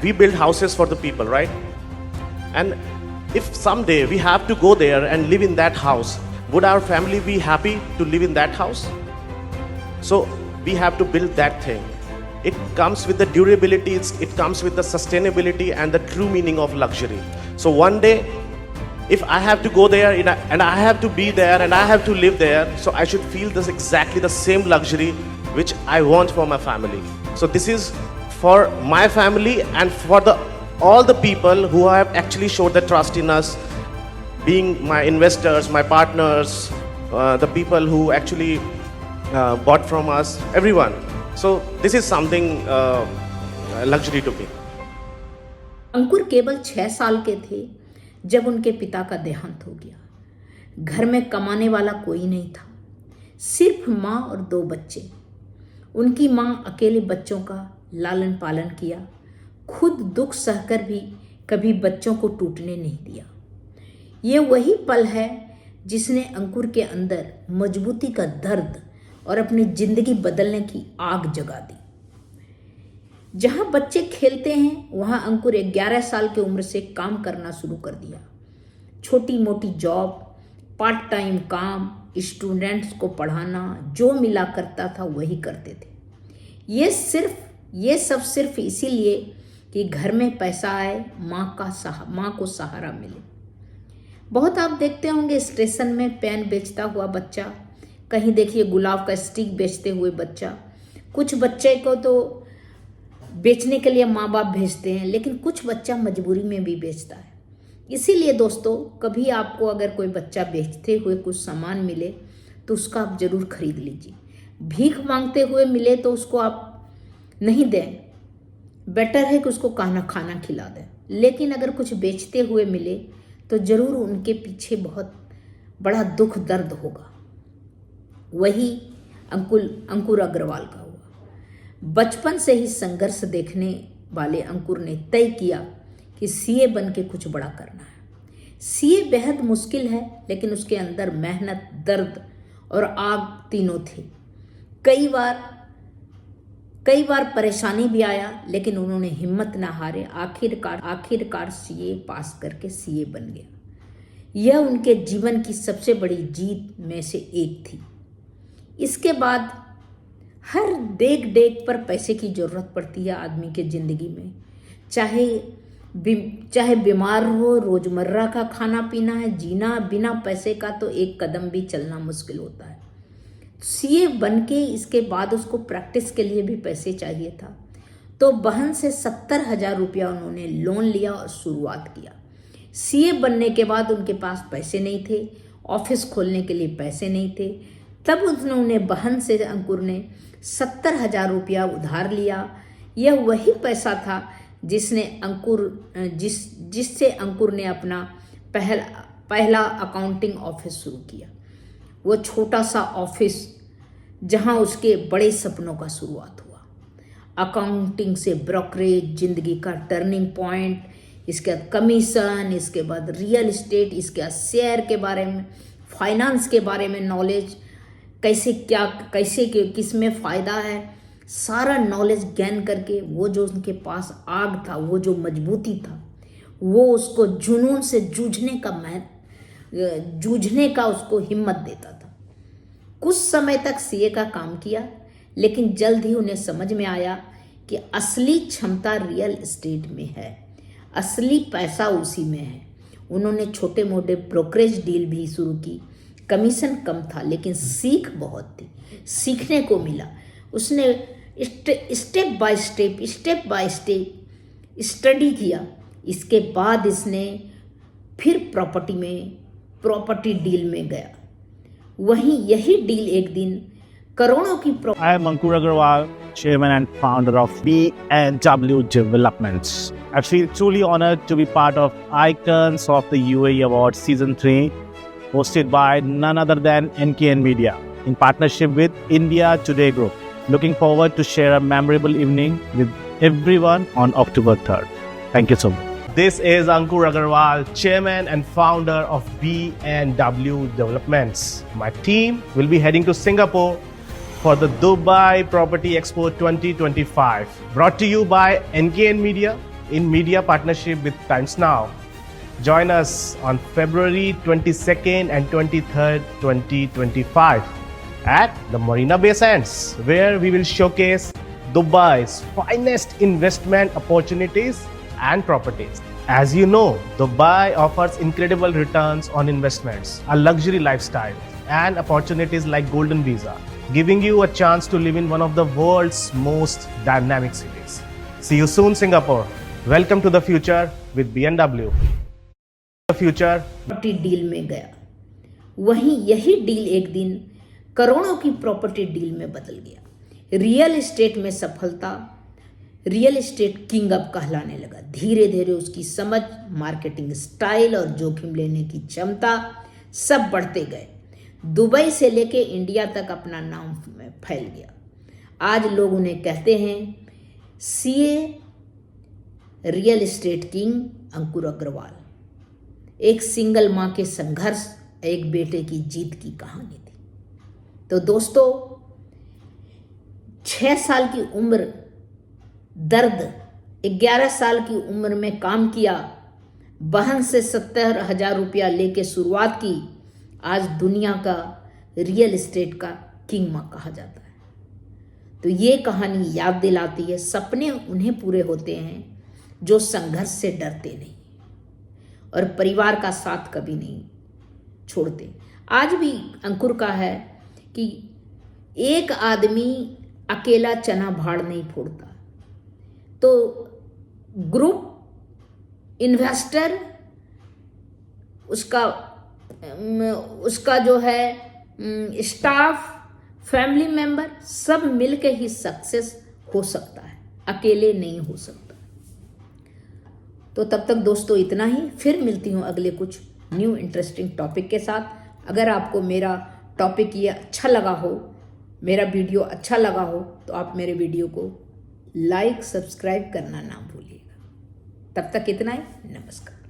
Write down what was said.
we build houses for the people, right? And if someday we have to go there and live in that house, would our family be happy to live in that house? So we have to build that thing. It comes with the durability, it comes with the sustainability and the true meaning of luxury. So one day, if I have to go there and I have to be there and I have to live there, so I should feel this exactly the same luxury which I want for my family. So this is for my family and for all the people who have actually showed the trust in us, being my investors, my partners, the people who actually bought from us, everyone. So this is something luxury to me. अंकुर केवल 6 साल के थे जब उनके पिता का देहांत हो गया। घर में कमाने वाला कोई नहीं था, सिर्फ माँ और 2 बच्चे। उनकी माँ अकेले बच्चों का लालन पालन किया, खुद दुख सहकर भी कभी बच्चों को टूटने नहीं दिया। ये वही पल है जिसने अंकुर के अंदर मजबूती का दर्द और अपनी जिंदगी बदलने की आग जगा दी। जहां बच्चे खेलते हैं वहां अंकुर 11 साल की उम्र से काम करना शुरू कर दिया। छोटी मोटी जॉब, पार्ट टाइम काम, स्टूडेंट्स को पढ़ाना, जो मिला करता था वही करते थे। ये सब सिर्फ इसीलिए कि घर में पैसा आए, माँ को सहारा मिले। बहुत आप देखते होंगे स्टेशन में पेन बेचता हुआ बच्चा, कहीं देखिए गुलाब का स्टिक बेचते हुए बच्चा। कुछ बच्चे को तो बेचने के लिए माँ बाप भेजते हैं, लेकिन कुछ बच्चा मजबूरी में भी बेचता है। इसीलिए दोस्तों, कभी आपको अगर कोई बच्चा बेचते हुए कुछ सामान मिले तो उसका आप जरूर खरीद लीजिए। भीख मांगते हुए मिले तो उसको आप नहीं दें, बेटर है कि उसको खाना खिला दें। लेकिन अगर कुछ बेचते हुए मिले तो जरूर उनके पीछे बहुत बड़ा दुख दर्द होगा। वही अंकुर अग्रवाल का हुआ। बचपन से ही संघर्ष देखने वाले अंकुर ने तय किया कि सीए बन के कुछ बड़ा करना है। सीए बेहद मुश्किल है, लेकिन उसके अंदर मेहनत, दर्द और आग तीनों थे। कई बार परेशानी भी आया, लेकिन उन्होंने हिम्मत ना हारे। आखिरकार सीए पास करके सीए बन गया। यह उनके जीवन की सबसे बड़ी जीत में से एक थी। इसके बाद हर डेग पर पैसे की जरूरत पड़ती है आदमी के जिंदगी में। चाहे बीमार हो, रोजमर्रा का खाना पीना है, जीना बिना पैसे का तो एक कदम भी चलना मुश्किल होता है। सीए बन के इसके बाद उसको प्रैक्टिस के लिए भी पैसे चाहिए था, तो बहन से 70,000 रुपया उन्होंने लोन लिया और शुरुआत किया। सीए बनने के बाद उनके पास पैसे नहीं थे, ऑफिस खोलने के लिए पैसे नहीं थे। तब उन्होंने बहन से अंकुर ने 70,000 रुपया उधार लिया। यह वही पैसा था जिससे अंकुर ने अपना पहला अकाउंटिंग ऑफिस शुरू किया। वो छोटा सा ऑफिस जहां उसके बड़े सपनों का शुरुआत हुआ। अकाउंटिंग से ब्रोकरेज, जिंदगी का टर्निंग पॉइंट, इसके बाद कमीशन, इसके बाद रियल एस्टेट, इसके बाद शेयर के बारे में, फाइनेंस के बारे में नॉलेज, कैसे किस में फ़ायदा है, सारा नॉलेज गेन करके वो जो उनके पास आग था, वो जो मजबूती था, वो उसको जुनून से जूझने का उसको हिम्मत देता था। कुछ समय तक सीए का काम किया, लेकिन जल्द ही उन्हें समझ में आया कि असली क्षमता रियल एस्टेट में है, असली पैसा उसी में है। उन्होंने छोटे मोटे ब्रोकरेज डील भी शुरू की। कमीशन कम था, लेकिन सीख बहुत थी, सीखने को मिला। उसने स्टेप बाय स्टेप स्टडी किया। इसके बाद इसने फिर प्रॉपर्टी डील में गया। वहीं यही डील एक दिन करोड़ों की I am Ankur Agarwal, Chairman and Founder of B&W Developments. I feel truly honored to be part of Icons of the UAE Awards Season 3, hosted by none other than NKN Media, in partnership with India Today Group. Looking forward to share a memorable evening with everyone on October 3rd. Thank you so much. This is Ankur Agarwal, Chairman and Founder of B&W Developments. My team will be heading to Singapore for the Dubai Property Expo 2025. Brought to you by NKN Media, in media partnership with Times Now. Join us on February 22nd and 23rd, 2025 at the Marina Bay Sands, where we will showcase Dubai's finest investment opportunities and properties. As you know, Dubai offers incredible returns on investments, a luxury lifestyle, and opportunities like Golden Visa, giving you a chance to live in one of the world's most dynamic cities. See you soon, Singapore. Welcome to the future with BMW. The future. Property deal में गया, वहीं यही deal एक दिन करोड़ों की property deal में बदल गया। रियल एस्टेट में सफलता, रियल एस्टेट किंग अब कहलाने लगा। धीरे धीरे उसकी समझ, मार्केटिंग स्टाइल और जोखिम लेने की क्षमता सब बढ़ते गए। दुबई से लेके इंडिया तक अपना नाम फैल गया। आज लोग उन्हें कहते हैं सीए रियल एस्टेट किंग अंकुर अग्रवाल। एक सिंगल माँ के संघर्ष, एक बेटे की जीत की कहानी थी। तो दोस्तों, 6 साल की उम्र दर्द, 11 साल की उम्र में काम किया, बहन से 70,000 रुपया लेके शुरुआत की। आज दुनिया का रियल एस्टेट का किंग माँ कहा जाता है। तो ये कहानी याद दिलाती है, सपने उन्हें पूरे होते हैं जो संघर्ष से डरते नहीं और परिवार का साथ कभी नहीं छोड़ते। आज भी अंकुर का है कि एक आदमी अकेला चना भाड़ नहीं फोड़ता, तो ग्रुप इन्वेस्टर, उसका जो है स्टाफ, फैमिली मेंबर, सब मिलके ही सक्सेस हो सकता है, अकेले नहीं हो सकता। तो तब तक दोस्तों इतना ही, फिर मिलती हूँ अगले कुछ न्यू इंटरेस्टिंग टॉपिक के साथ। अगर आपको मेरा टॉपिक ये अच्छा लगा हो, मेरा वीडियो अच्छा लगा हो, तो आप मेरे वीडियो को लाइक, सब्सक्राइब करना ना भूलिएगा। तब तक इतना ही, नमस्कार।